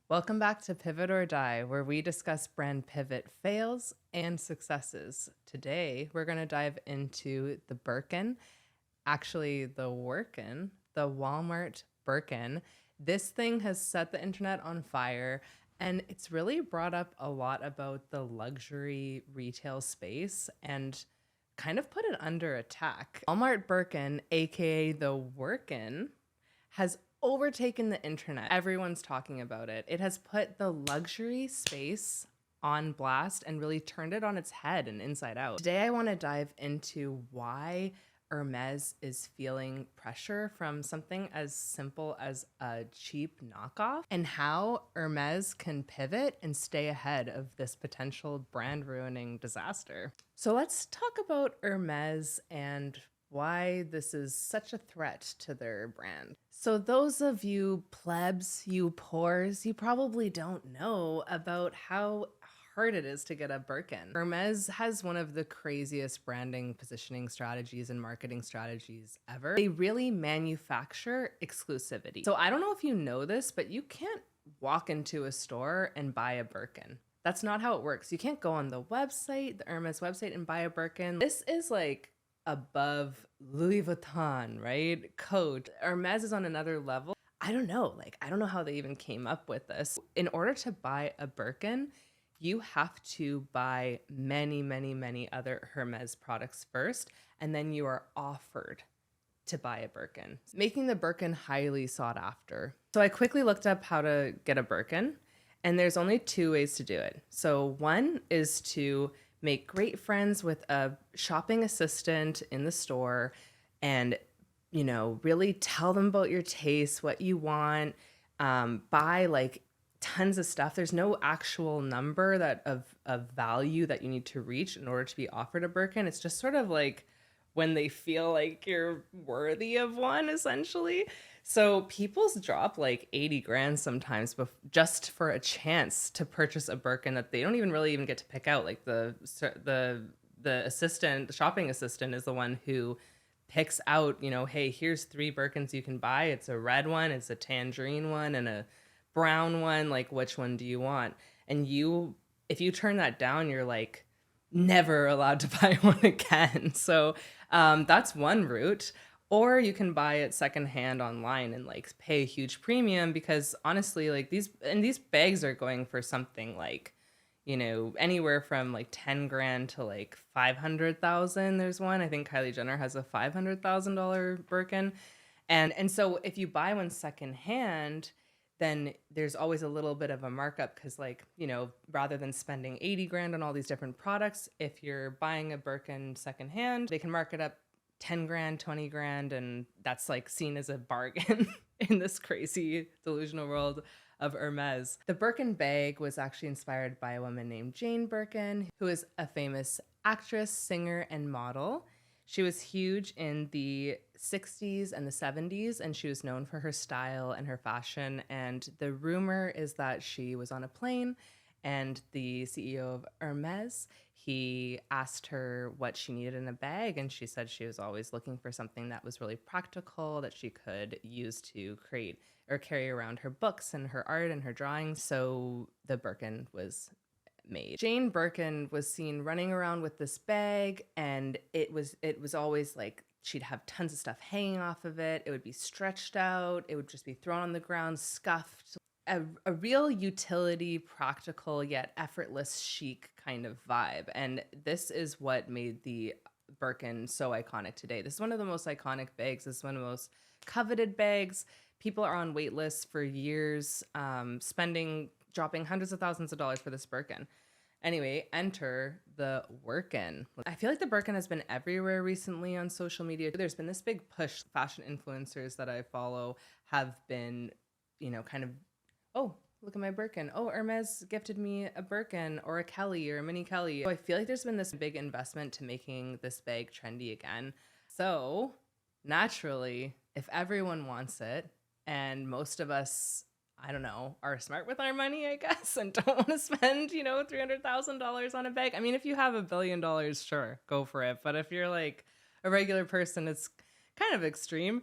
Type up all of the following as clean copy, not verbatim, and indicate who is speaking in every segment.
Speaker 1: Welcome back to Pivot or Die, where we discuss brand pivot fails and successes. Today, we're going to dive into the Birkin, actually the Wirkin, the Walmart Birkin. This thing has set the internet on fire, and it's really brought up a lot about the luxury retail space and kind of put it under attack. Walmart Birkin, aka the Wirkin, has overtaken the internet. Everyone's talking about it. It has put the luxury space on blast and really turned it on its head and inside out. Today, I want to dive into why Hermes is feeling pressure from something as simple as a cheap knockoff and how Hermes can pivot and stay ahead of this potential brand ruining disaster. So let's talk about Hermes and why this is such a threat to their brand. So those of you plebs, you poors, you probably don't know about how hard it is to get a Birkin. Hermes has one of the craziest branding, positioning strategies and marketing strategies ever. They really manufacture exclusivity. So I don't know if you know this, but you can't walk into a store and buy a Birkin. That's not how it works. You can't go on the website, the Hermes website, and buy a Birkin. This is like above Louis Vuitton, right? Coat. Hermes is on another level. I don't know. I don't know how they even came up with this. In order to buy a Birkin, you have to buy many, many, many other Hermes products first, and then you are offered to buy a Birkin, making the Birkin highly sought after. So I quickly looked up how to get a Birkin, and there's only two ways to do it. So one is to make great friends with a shopping assistant in the store and, really tell them about your taste, what you want, buy tons of stuff. There's no actual number of value that you need to reach in order to be offered a Birkin. It's just sort of like when they feel like you're worthy of one, essentially. So people drop 80 grand sometimes just for a chance to purchase a Birkin that they don't even get to pick out. Like the assistant, the shopping assistant is the one who picks out, hey, here's 3 Birkins you can buy. It's a red one, it's a tangerine one, and a brown one. Which one do you want? And if you turn that down, you're never allowed to buy one again. So that's one route. Or you can buy it secondhand online and pay a huge premium, because honestly, these bags are going for something anywhere from 10 grand to 500,000. There's one, I think Kylie Jenner has a $500,000 Birkin. And so if you buy one secondhand, then there's always a little bit of a markup, because rather than spending 80 grand on all these different products, if you're buying a Birkin secondhand, they can mark it up 10 grand, 20 grand, and that's seen as a bargain in this crazy delusional world of Hermes. The Birkin bag was actually inspired by a woman named Jane Birkin, who is a famous actress, singer, and model. She was huge in the 60s and the 70s, and she was known for her style and her fashion. And the rumor is that she was on a plane, and the CEO of Hermes, he asked her what she needed in a bag, and she said she was always looking for something that was really practical, that she could use to create or carry around her books and her art and her drawings. So the Birkin was made. Jane Birkin was seen running around with this bag, and it was always she'd have tons of stuff hanging off of it. It would be stretched out. It would just be thrown on the ground, scuffed. A real utility, practical, yet effortless, chic kind of vibe. And this is what made the Birkin so iconic today. This is one of the most iconic bags. This is one of the most coveted bags. People are on wait lists for years, dropping hundreds of thousands of dollars for this Birkin. Anyway, enter the Wirkin. I feel like the Birkin has been everywhere recently on social media. There's been this big push. Fashion influencers that I follow have been, kind of, oh, look at my Birkin. Oh, Hermes gifted me a Birkin or a Kelly or a mini Kelly. So I feel like there's been this big investment to making this bag trendy again. So naturally, if everyone wants it, and most of us, I don't know, are smart with our money, I guess, and don't want to spend, $300,000 on a bag. I mean, if you have $1 billion, sure, go for it. But if you're a regular person, it's kind of extreme.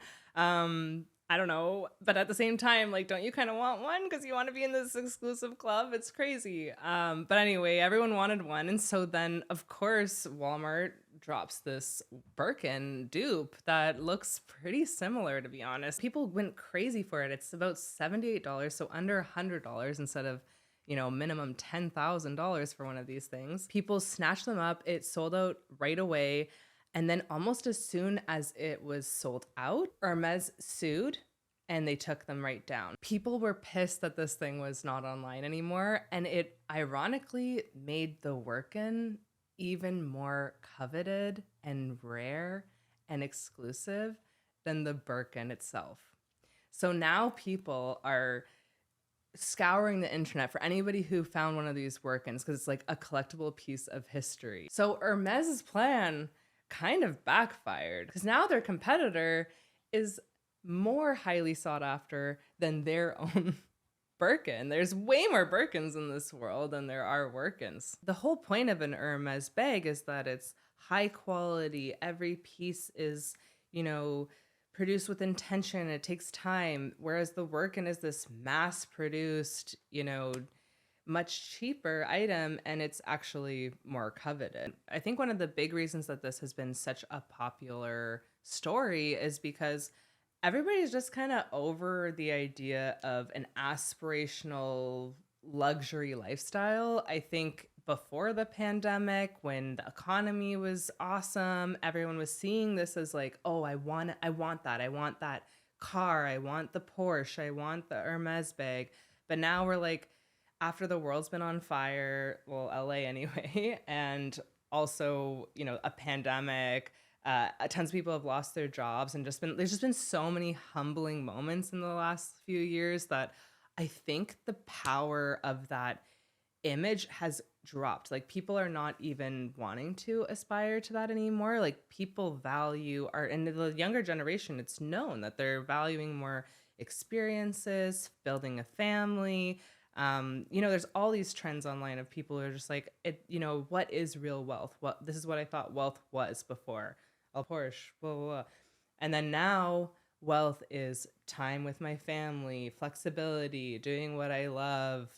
Speaker 1: I don't know. But at the same time, like, don't you kind of want one because you want to be in this exclusive club? It's crazy. But anyway, everyone wanted one. And so then, of course, Walmart drops this Birkin dupe that looks pretty similar, to be honest. People went crazy for it. It's about $78, so under $100 instead of, minimum $10,000 for one of these things. People snatched them up. It sold out right away. And then almost as soon as it was sold out, Hermes sued and they took them right down. People were pissed that this thing was not online anymore. And it ironically made the Wirkin even more coveted and rare and exclusive than the Birkin itself. So now people are scouring the internet for anybody who found one of these Wirkins because it's like a collectible piece of history. So Hermes's plan kind of backfired because now their competitor is more highly sought after than their own Birkin. There's way more Birkins in this world than there are Wirkins. The whole point of an Hermes bag is that it's high quality. Every piece is, produced with intention. It takes time. Whereas the Wirkin is this mass produced, much cheaper item, and it's actually more coveted. I think one of the big reasons that this has been such a popular story is because everybody's just kind of over the idea of an aspirational luxury lifestyle. I think before the pandemic, when the economy was awesome, everyone was seeing this as like, oh, I want that. I want that car. I want the Porsche. I want the Hermes bag. But now we're like, after the world's been on fire, well, LA anyway, and also, a pandemic, tons of people have lost their jobs and there's just been so many humbling moments in the last few years that I think the power of that image has dropped. Like, people are not even wanting to aspire to that anymore. Like, people value art, and the younger generation, it's known that they're valuing more experiences, building a family. There's all these trends online of people who are just like, what is real wealth? This is what I thought wealth was before. A Porsche, blah, blah, blah. And then now wealth is time with my family, flexibility, doing what I love,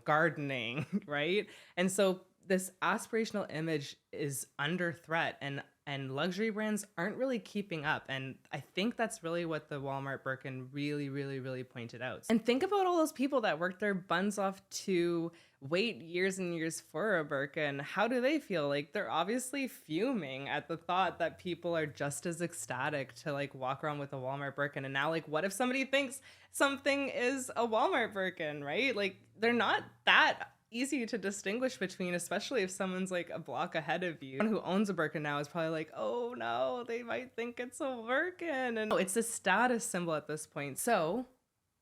Speaker 1: gardening, right? And so this aspirational image is under threat, and luxury brands aren't really keeping up. And I think that's really what the Walmart Birkin really, really, really pointed out. And think about all those people that worked their buns off to wait years and years for a Birkin. How do they feel? Like, they're obviously fuming at the thought that people are just as ecstatic to like walk around with a Walmart Birkin. And now, like, what if somebody thinks something is a Walmart Birkin, right? Like, they're not that easy to distinguish between, especially if someone's like a block ahead of you. Someone who owns a Birkin now is probably like, oh no, they might think it's a Birkin. And it's a status symbol at this point. So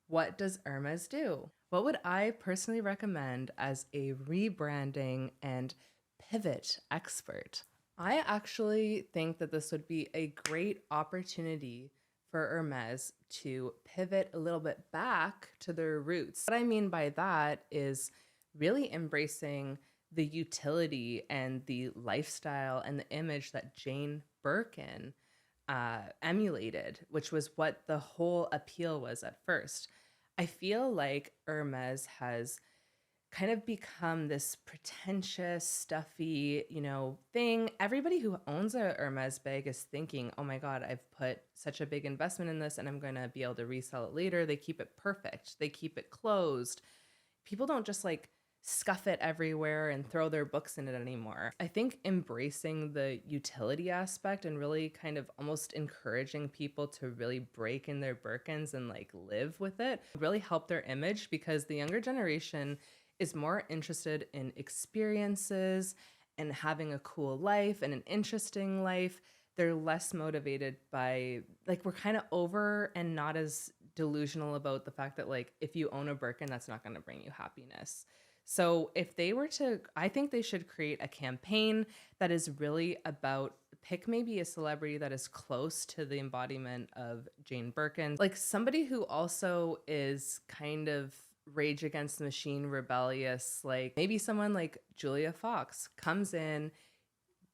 Speaker 1: what does Hermes do? What would I personally recommend as a rebranding and pivot expert? I actually think that this would be a great opportunity for Hermes to pivot a little bit back to their roots. What I mean by that is really embracing the utility and the lifestyle and the image that Jane Birkin emulated, which was what the whole appeal was at first. I feel like Hermes has kind of become this pretentious, stuffy, thing. Everybody who owns a Hermes bag is thinking, oh my God, I've put such a big investment in this and I'm going to be able to resell it later. They keep it perfect. They keep it closed. People don't just like scuff it everywhere and throw their books in it anymore. I think embracing the utility aspect and really kind of almost encouraging people to really break in their Birkins and like live with it really help their image, because the younger generation is more interested in experiences and having a cool life and an interesting life. They're less motivated by, like, we're kind of over and not as delusional about the fact that like if you own a Birkin, that's not going to bring you happiness. So if they were to, I think they should create a campaign that is really about, pick maybe a celebrity that is close to the embodiment of Jane Birkin, like somebody who also is kind of Rage Against the Machine rebellious, like maybe someone like Julia Fox comes in,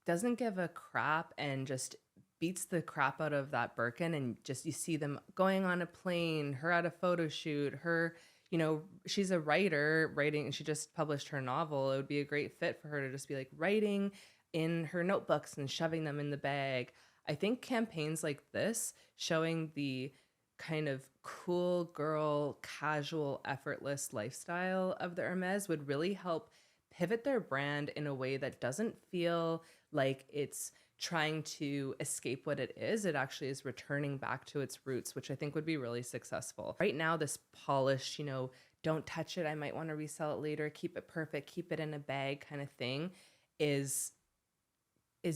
Speaker 1: doesn't give a crap, and just beats the crap out of that Birkin, and just you see them going on a plane, her at a photo shoot, her, you know, she's a writer writing, and she just published her novel. It would be a great fit for her to just be like writing in her notebooks and shoving them in the bag. I think campaigns like this, showing the kind of cool girl, casual, effortless lifestyle of the Hermes, would really help pivot their brand in a way that doesn't feel like it's trying to escape what it is. It actually is returning back to its roots, which I think would be really successful. Right now, this polished, you know, don't touch it, I might want to resell it later, keep it perfect, keep it in a bag kind of thing is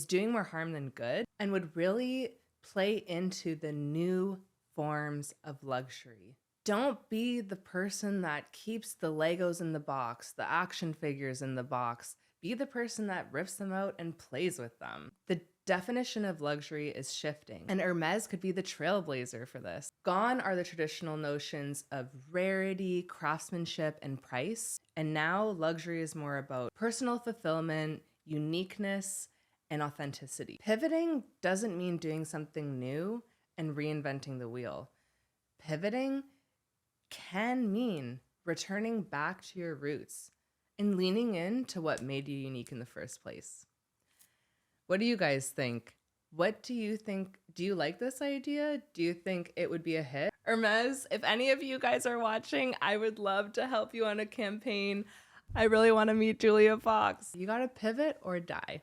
Speaker 1: doing more harm than good, and would really play into the new forms of luxury. Don't be the person that keeps the Legos in the box, the action figures in the box. Be the person that rips them out and plays with them. The definition of luxury is shifting, and Hermes could be the trailblazer for this. Gone are the traditional notions of rarity, craftsmanship, and price, and now luxury is more about personal fulfillment, uniqueness, and authenticity. Pivoting doesn't mean doing something new and reinventing the wheel. Pivoting can mean returning back to your roots and leaning into what made you unique in the first place. What do you guys think? What do you think? Do you like this idea? Do you think it would be a hit? Hermes, if any of you guys are watching, I would love to help you on a campaign. I really want to meet Julia Fox. You gotta pivot or die.